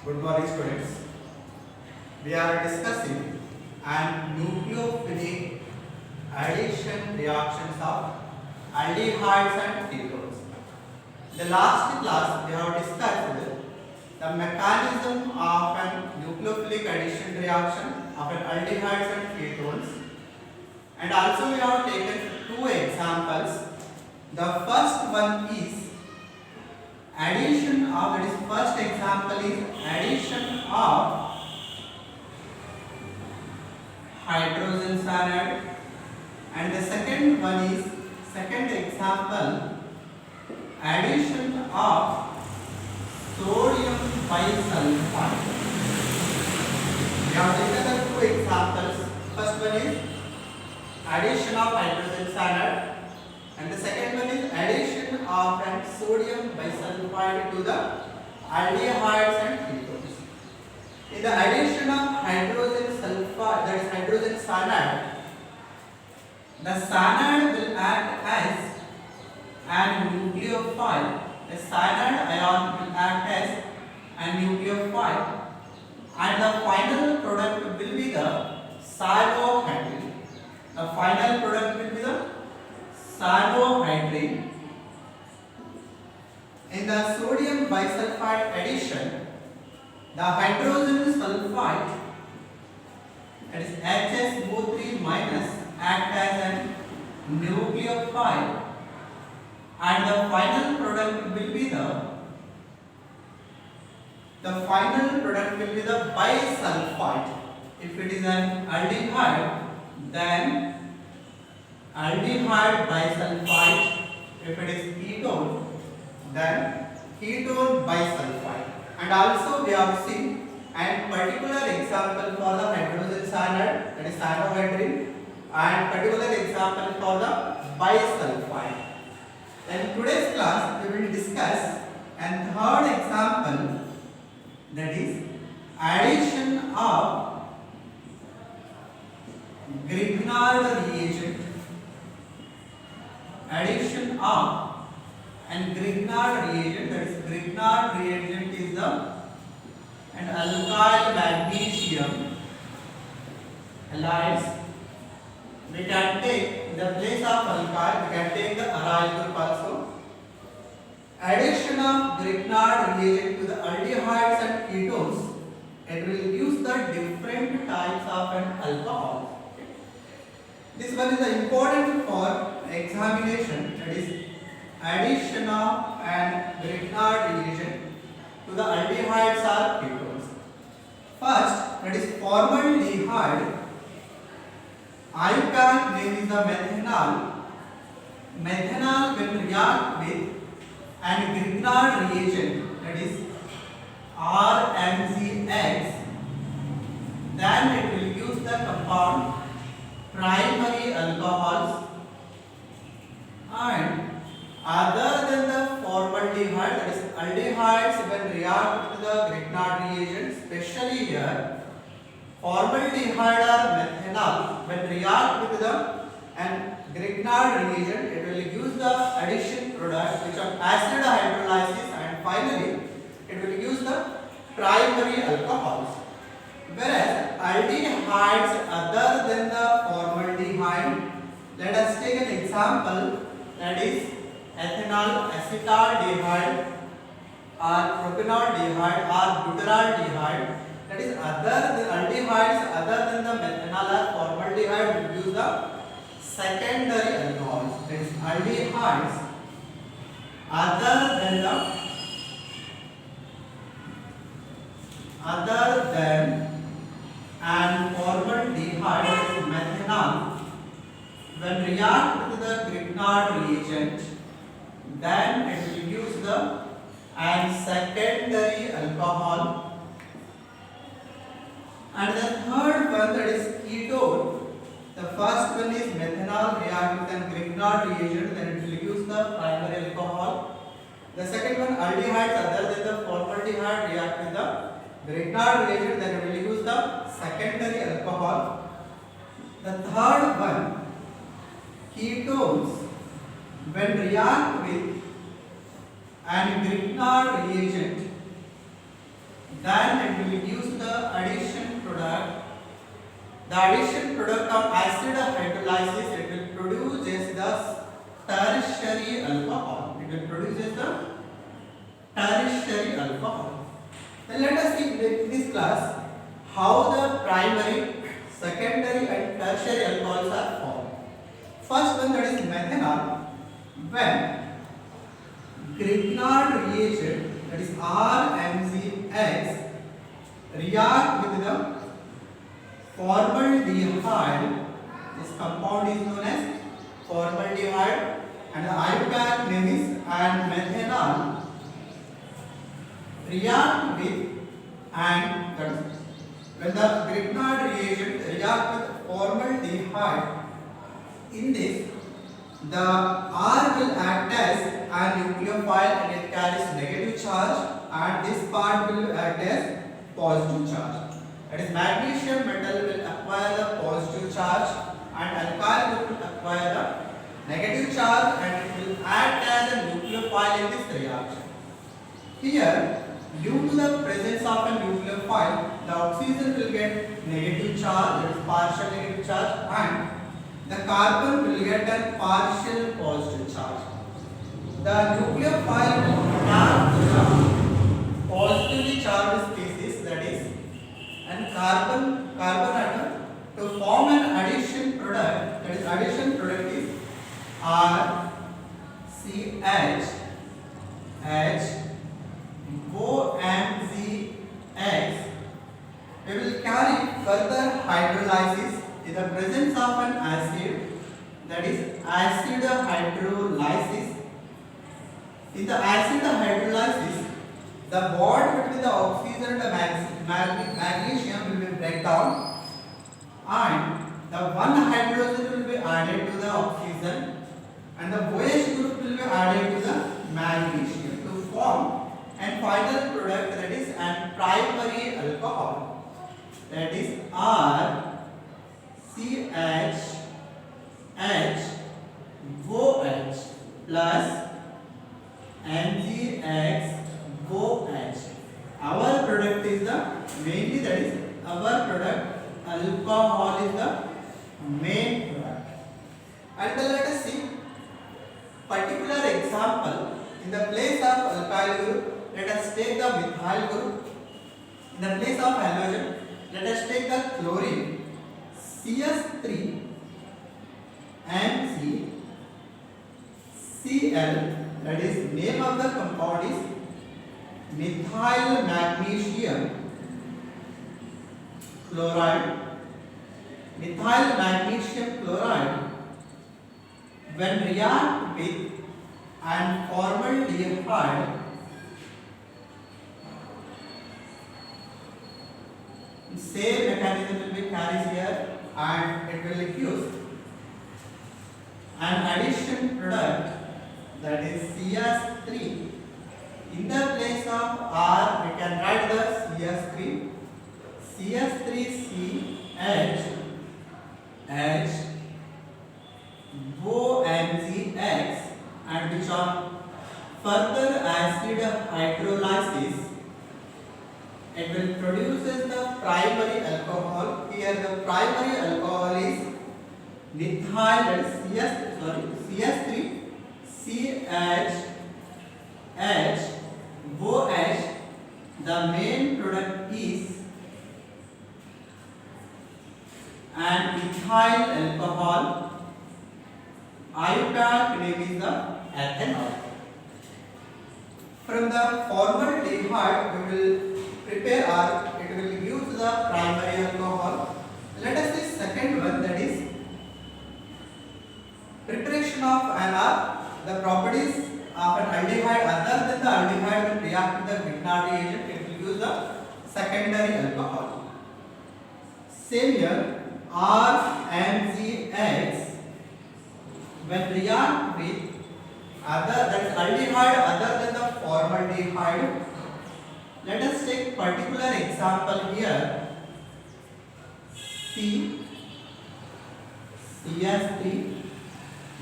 Good morning, students. We are discussing an nucleophilic addition reactions of aldehydes and ketones. The last class we have discussed the mechanism of an nucleophilic addition reaction of an aldehydes and ketones, and also we have taken two examples. The first one is addition of, that is first example is addition of hydrogen cyanide, and the second one is second example addition of sodium bisulfite. We have taken the two examples. First one is addition of hydrogen cyanide, and the second one is addition of an sodium bisulfite to the aldehydes and ketones. In the addition of hydrogen sulfide, that is hydrogen cyanide, the cyanide will act as an nucleophile. The cyanide ion will act as a nucleophile, and the final product will be the cyanohydrin. The final product will be the cyanohydrin. In the sodium bisulfite addition, the hydrogen sulfide, that is HSO3 minus, act as a nucleophile, and the final product will be the bisulfite. If it is an aldehyde, then aldehyde bisulfite. If it is ketone, then ketone bisulfite. And also we have seen a particular example for the hydrogen cyanide, that is cyanohydrin, and particular example for the bisulfite. In today's class we will discuss a third example, that is addition of Grignard reagent. Addition of and Grignard reagent, that is Grignard reagent is an alkyl magnesium halides. We can take in the place of alkyl, we can take the aryl group also. Addition of Grignard reagent to the aldehydes and ketones, it will use the different types of an alcohol. This one is important for examination, that is addition of an Grignard reagent to the aldehydes or ketones. First, that is formaldehyde. IUPAC name is the methanol. Methanol will react with an Grignard reagent, that is RMCX. Then it will use the compound primary alcohols, and other than the formaldehyde, that is aldehydes, when react with the Grignard reagent, especially here formaldehyde or methanol, when react with the Grignard reagent, it will use the addition product which are acid hydrolysis, and finally it will use the primary alcohols. Whereas aldehydes other than the formaldehyde, let us take an example, that is ethanol acetaldehyde or propanoldehyde or butyraldehyde. That is other than aldehydes other than the methanol or formaldehyde will use the secondary alcohols. That is aldehydes other than and formaldehyde, that is methanol, when react with the Grignard reagent, then it will use the secondary alcohol. And the third one, that is ketone. The first one is methanol react with an Grignard reagent, then it will use the primary alcohol. The second one, aldehydes other than the formaldehyde react with the Grignard reagent, then it will use the secondary alcohol. The third one, ketones, when react with and Grignard reagent, then it will use the addition product. The addition product of acid hydrolysis, it will produce the tertiary alcohol. It will produce the tertiary alcohol. Then let us see in this class how the primary, secondary and tertiary alcohols are formed. First one, that is methanol. When Grignard reagent, that is RMgX, react with the formaldehyde, this compound is known as formaldehyde, and the IUPAC name is, and methanol react with, and when the Grignard reagent react with formaldehyde, in this the R will act as a nucleophile and it carries negative charge, and this part will act as positive charge. That is, magnesium metal will acquire the positive charge and alkyl group will acquire the negative charge, and it will act as a nucleophile in this reaction. Here, due to the presence of a nucleophile, the oxygen will get negative charge, that is partial negative charge, and the carbon will get a partial positive charge. The nucleophile will attach the positively charged species, that is, and carbon atom to form an addition product. That is, addition product is RCHH we will carry further hydrolysis in the presence of an acid, that is acid hydrolysis. In the acid hydrolysis, the bond between the oxygen and the magnesium will be break down, and the one hydrogen will be added to the oxygen and the OH group will be added to the magnesium to form and final product, that is an primary alcohol, that is RCHHOH plus MgXOH. Our product is the mainly, that is our product alcohol is the main product. And then let us see particular example. In the place of alkyl group, let us take the methyl group. In the place of halogen, let us take the chlorine CS3 MgCl. That is, name of the compound is methyl magnesium chloride. Methyl magnesium chloride, when react with and formaldehyde, same mechanism will be carried here, and it will use an addition product, that is CS3. In the place of R, we can write the CS3. CS3CH OMgX, and which on further acid hydrolysis, it will produces the primary alcohol. Here the primary alcohol is methyl, that is CS3 CHHOH. The main product is an ethyl alcohol. IUPAC name is the ethanol. From the formaldehyde we will prepare, or it will use the primary alcohol. Let us see second one, that is preparation of NR. The properties of an aldehyde other than the aldehyde will react with the Grignard reagent. It will use the secondary alcohol. Same here, RMgX, when react with other, that is aldehyde other than the formaldehyde. Let us take particular example here. CS3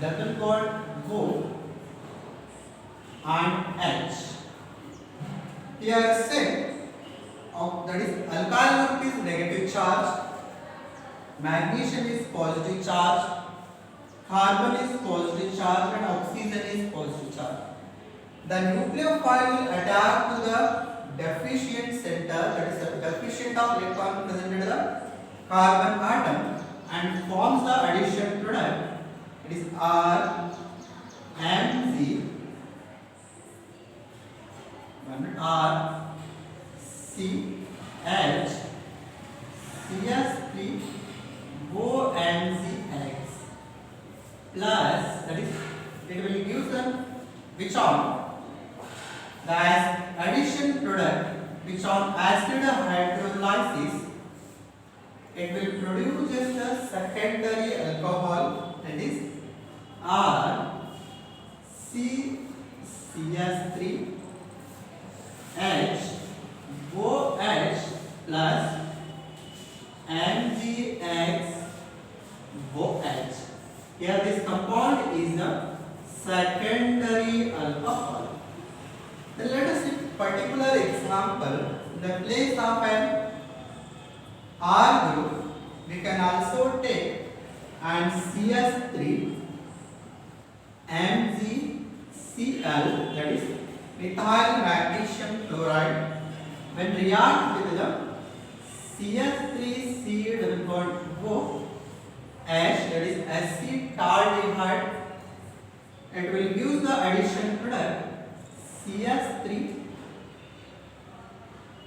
double bond O and H. Here said that is alkyl group is negative charge, magnesium is positive charge, carbon is positive charge, and oxygen is positive charge. The nucleophile will attack to the deficient center, that is the deficient of electron present in the carbon atom, and forms the addition product. It is RMZ, RCH, CS3, ONZX plus, that is, it will give the which on the addition product which on acid hydrolysis it will produce just a secondary alcohol, that is RCCS3 H OH plus MgX OH. Here this compound is a secondary alcohol. Then let us see particular example. In the place of an R group, we can also take and CS3 MgCl, that is methyl magnesium chloride. When react with the CS3C double bond OH, that is acetaldehyde, it will use the addition product CS3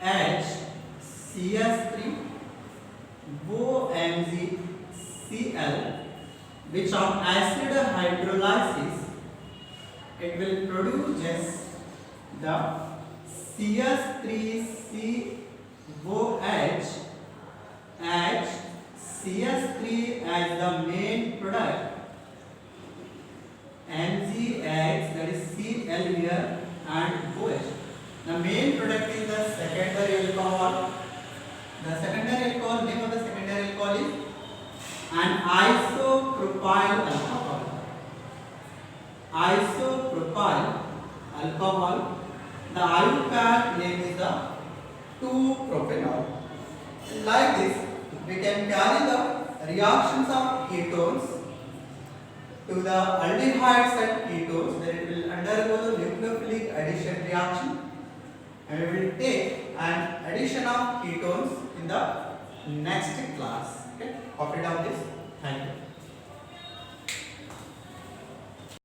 H CS3 OMgCl, which on acid hydrolysis it will produce just the CS3COH H CS3 as the main product, MgX, that is Cl here, and OH. The main product is the secondary alcohol. The secondary alcohol, name of the secondary alcohol is an isopropyl alcohol. Isopropyl alcohol. The IUPAC name is the 2-propanol. Like this, we can carry the reactions of ketones to the aldehydes and ketones, then it will undergo the nucleophilic addition reaction, and we will take an addition of ketones in the next class. Okay, copy down this. Thank you.